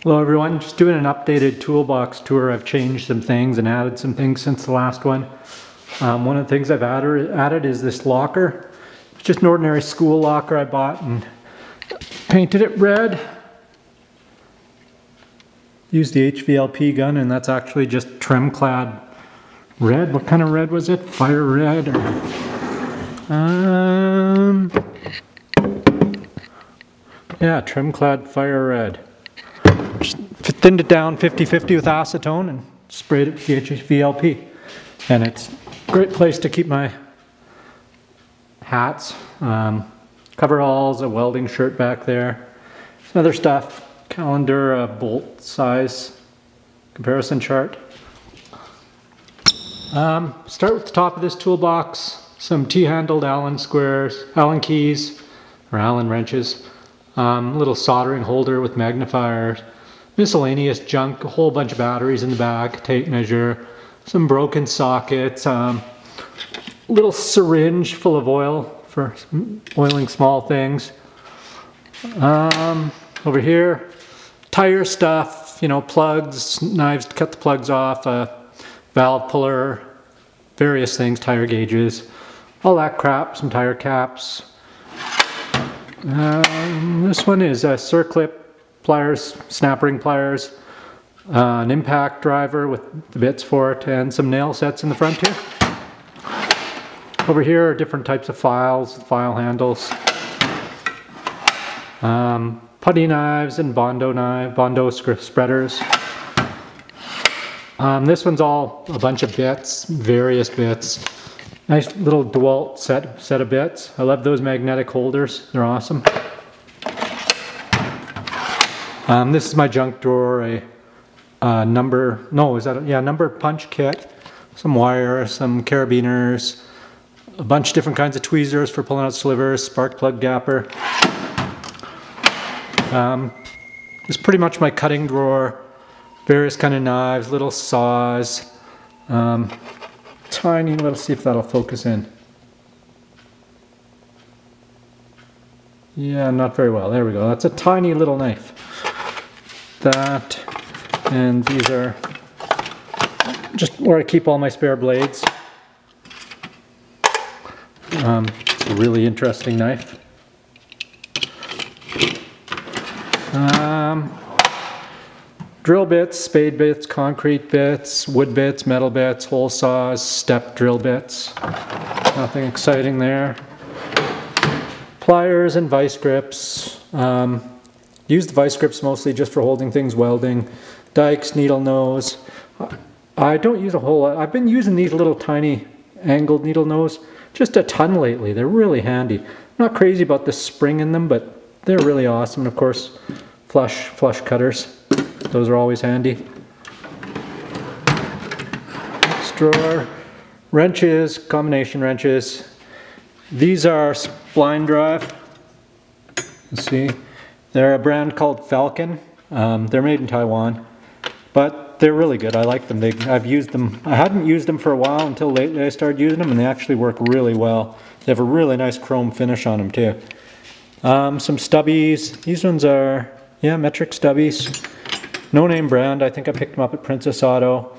Hello everyone, just doing an updated toolbox tour. I've changed some things and added some things since the last one. One of the things I've added is this locker. It's just an ordinary school locker I bought and painted it red. Used the HVLP gun, and that's actually just trim clad red. What kind of red was it? Fire red or yeah, trim clad fire red. Just thinned it down 50-50 with acetone and sprayed it with the HVLP. And it's a great place to keep my hats, coveralls, a welding shirt back there, some other stuff, calendar, a bolt size comparison chart. Start with the top of this toolbox, some T-handled Allen squares, Allen keys, or Allen wrenches, little soldering holder with magnifiers, miscellaneous junk, a whole bunch of batteries in the back, tape measure, some broken sockets, little syringe full of oil for oiling small things. Over here, tire stuff, you know, plugs, knives to cut the plugs off, a valve puller, various things, tire gauges, all that crap, some tire caps. This one is a circlip pliers, snap ring pliers, an impact driver with the bits for it, and some nail sets in the front here. Over here are different types of files, file handles, putty knives and Bondo spreaders. This one's all a bunch of bits, various bits. Nice little DeWalt set of bits. I love those magnetic holders, they're awesome. This is my junk drawer, number punch kit, some wire, some carabiners, a bunch of different kinds of tweezers for pulling out slivers, spark plug gapper. This is pretty much my cutting drawer, various kind of knives, little saws, tiny, let's see if that'll focus in. Yeah, not very well, there we go, that's a tiny little knife. That, and these are just where I keep all my spare blades. It's a really interesting knife. Drill bits, spade bits, concrete bits, wood bits, metal bits, hole saws, step drill bits. Nothing exciting there. Pliers and vice grips. Use the vice grips mostly just for holding things, welding. Dikes, needle nose. I don't use a whole lot. I've been using these little tiny angled needle nose just a ton lately. They're really handy. I'm not crazy about the spring in them, but they're really awesome. And of course, flush cutters. Those are always handy. Next drawer. Wrenches, combination wrenches. These are spline drive. Let's see. They're a brand called Falcon. They're made in Taiwan, but they're really good. I like them. I've used them. I hadn't used them for a while until lately I started using them, and they actually work really well. They have a really nice chrome finish on them too. Some stubbies. These ones are, yeah, metric stubbies. No name brand. I think I picked them up at Princess Auto.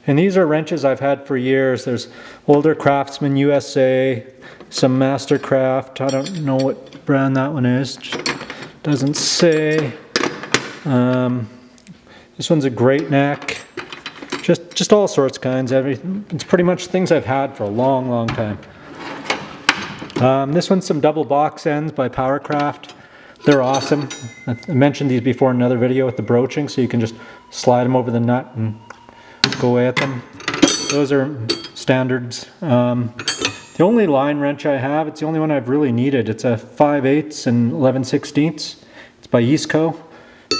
And these are wrenches I've had for years. There's older Craftsman USA, some Mastercraft. I don't know what brand that one is. Doesn't say. This one's a Great Neck. Just all sorts of kinds. Everything. It's pretty much things I've had for a long time. This one's some double box ends by Powercraft. They're awesome. I mentioned these before in another video with the broaching, so you can just slide them over the nut and go away at them. Those are standards. The only line wrench I have, it's the only one I've really needed. It's a 5/8 and 11/16. It's by Eastco.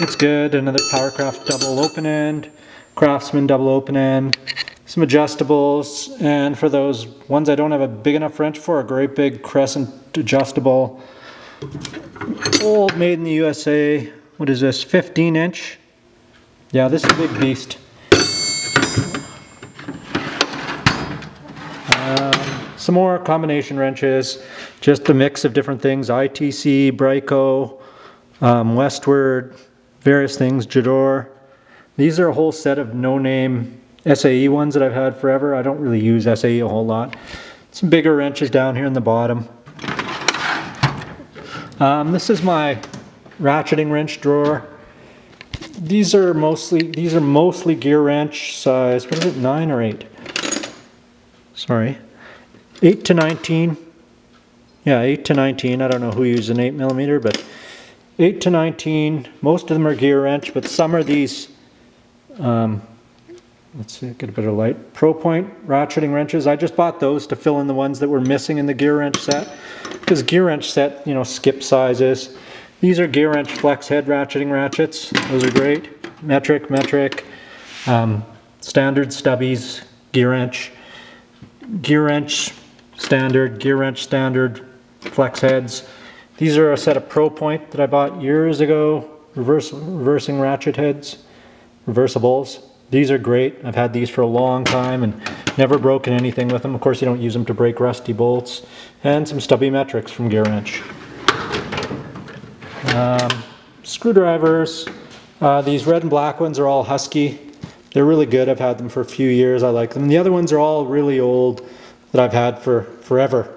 It's good. Another Powercraft double open end, Craftsman double open end, some adjustables, and for those ones I don't have a big enough wrench for, a great big crescent adjustable. Old, made in the USA. What is this? 15-inch. Yeah, this is a big beast. Some more combination wrenches, just a mix of different things, ITC, Brico, Westward, various things, Jador. These are a whole set of no-name SAE ones that I've had forever. I don't really use SAE a whole lot. Some bigger wrenches down here in the bottom. This is my ratcheting wrench drawer. These are mostly gear wrench size. What is it, 9 or 8? Sorry, 8 to 19. Yeah, 8 to 19. I don't know who uses an 8mm, but 8 to 19. Most of them are gear wrench, but some are these. Let's see, get a bit of light. Pro Point ratcheting wrenches. I just bought those to fill in the ones that were missing in the gear wrench set, because gear wrench set, you know, skip sizes. These are gear wrench flex head ratcheting ratchets. Those are great. Metric, standard stubbies, gear wrench standard flex heads. These are a set of Pro Point that I bought years ago. Reversing ratchet heads, reversibles. These are great. I've had these for a long time and never broken anything with them. Of course, you don't use them to break rusty bolts. And some stubby metrics from Gear Wrench. Screwdrivers. These red and black ones are all Husky. They're really good. I've had them for a few years. I like them. The other ones are all really old that I've had for forever.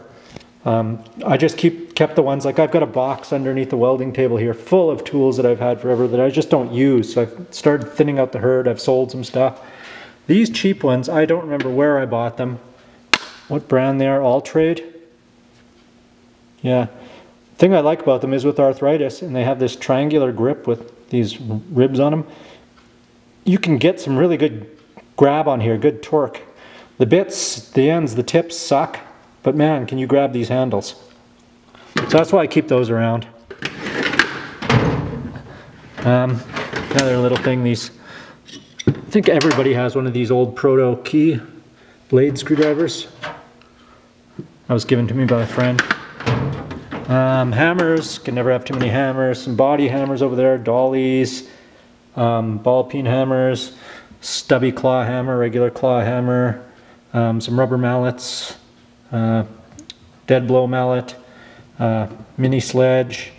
I just kept the ones, like I've got a box underneath the welding table here full of tools that I've had forever that I just don't use. So I've started thinning out the herd. I've sold some stuff. These cheap ones, I don't remember where I bought them. What brand they are, All Trade? Yeah. The thing I like about them is with arthritis, and they have this triangular grip with these ribs on them, you can get some really good grab on here, good torque. The bits, the ends, the tips suck. But man, can you grab these handles. So that's why I keep those around. Another little thing, these, I think everybody has one of these old proto key blade screwdrivers. That was given to me by a friend. Hammers, can never have too many hammers. Some body hammers over there, dollies, ball peen hammers, stubby claw hammer, regular claw hammer, some rubber mallets. Dead blow mallet, mini sledge,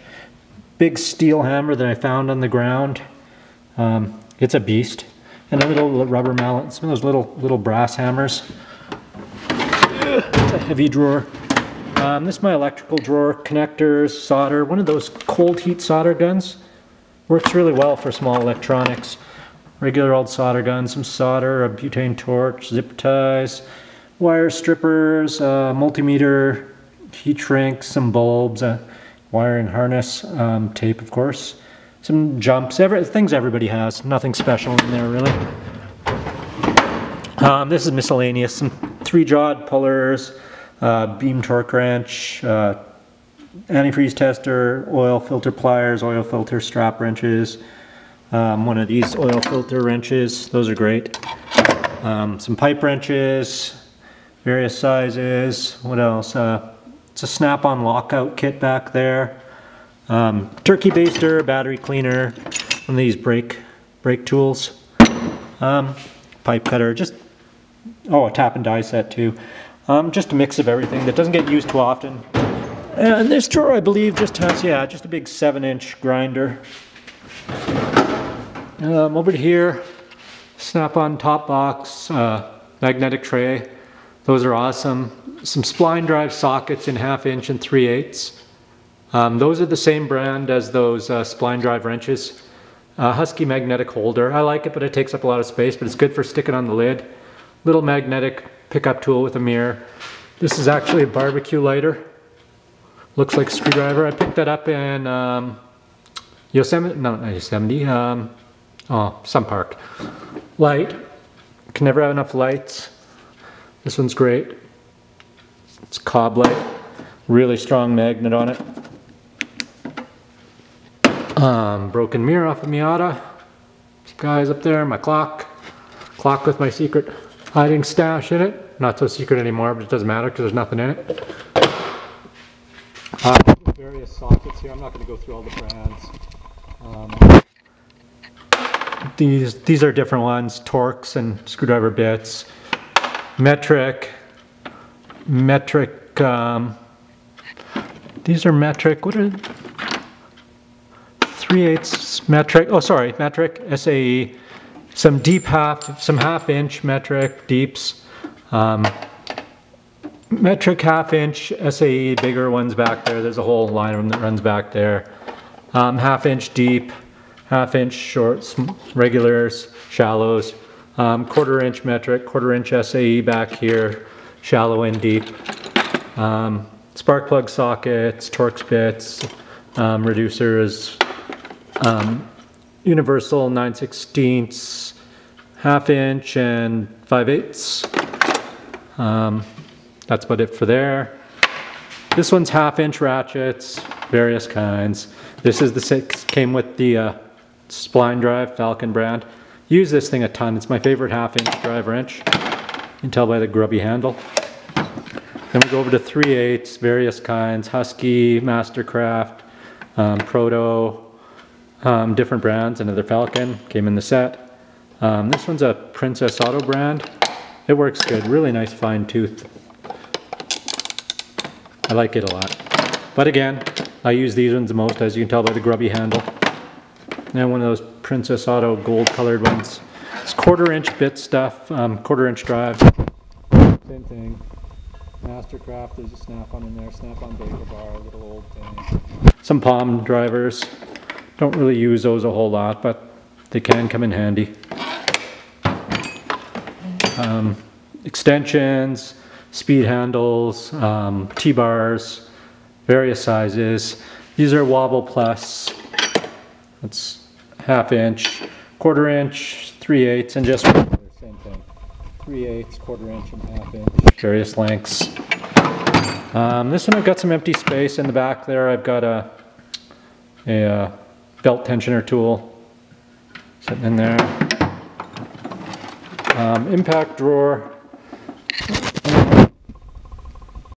big steel hammer that I found on the ground. It's a beast. And a little rubber mallet, some of those little brass hammers. It's a heavy drawer. This is my electrical drawer, connectors, solder, one of those cold heat solder guns. Works really well for small electronics. Regular old solder gun, some solder, a butane torch, zip ties, wire strippers, multimeter, heat shrink, some bulbs, wire and harness, tape of course, some jumps, things everybody has, nothing special in there really. This is miscellaneous, some 3-jawed pullers, beam torque wrench, antifreeze tester, oil filter pliers, oil filter strap wrenches, one of these oil filter wrenches, those are great, some pipe wrenches, various sizes. What else? It's a snap-on lockout kit back there. Turkey baster, battery cleaner, one of these brake tools. Pipe cutter, just, a tap and die set too. Just a mix of everything that doesn't get used too often. And this drawer, I believe, just has, just a big 7-inch grinder. Over here, snap-on top box, magnetic tray. Those are awesome. Some spline drive sockets in 1/2 inch and 3/8. Those are the same brand as those spline drive wrenches. Husky magnetic holder. I like it, but it takes up a lot of space, but it's good for sticking on the lid. Little magnetic pickup tool with a mirror. This is actually a barbecue lighter. Looks like a screwdriver. I picked that up in Yosemite, no, not Yosemite, some park. Light. Can never have enough lights. This one's great. It's cob light, really strong magnet on it. Broken mirror off of Miata. Some guys up there, my clock with my secret hiding stash in it. Not so secret anymore, but it doesn't matter because there's nothing in it. Various sockets here. I'm not going to go through all the brands. These are different ones, Torx and screwdriver bits. Metric, these are metric, what are 3/8 metric, oh sorry, metric, SAE, some half-inch metric deeps, metric half-inch SAE, bigger ones back there. There's a whole line of them that runs back there. Half-inch deep, half-inch shorts, regulars, shallows, quarter-inch metric, quarter-inch SAE back here, shallow and deep. Spark plug sockets, Torx bits, reducers, universal 9/16, half-inch and 5/8. That's about it for there. This one's half-inch ratchets, various kinds. This is the 6, came with the spline drive, Falcon brand. Use this thing a ton. It's my favorite half-inch drive wrench. You can tell by the grubby handle. Then we go over to 3/8, various kinds, Husky, Mastercraft, Proto, different brands, another Falcon, came in the set. This one's a Princess Auto brand. It works good, really nice fine tooth. I like it a lot. But again, I use these ones the most, as you can tell by the grubby handle. And one of those Princess Auto gold colored ones. It's quarter-inch bit stuff, quarter-inch drive. Same thing. Mastercraft, there's a snap-on in there, snap-on bagel bar, little old thing. Some palm drivers. Don't really use those a whole lot, but they can come in handy. Extensions, speed handles, T-bars, various sizes. These are Wobble Plus. That's half-inch, quarter-inch, 3/8, and just regular, same thing. 3/8, quarter-inch, and half-inch, various lengths. This one I've got some empty space in the back there. I've got a belt tensioner tool sitting in there. Impact drawer.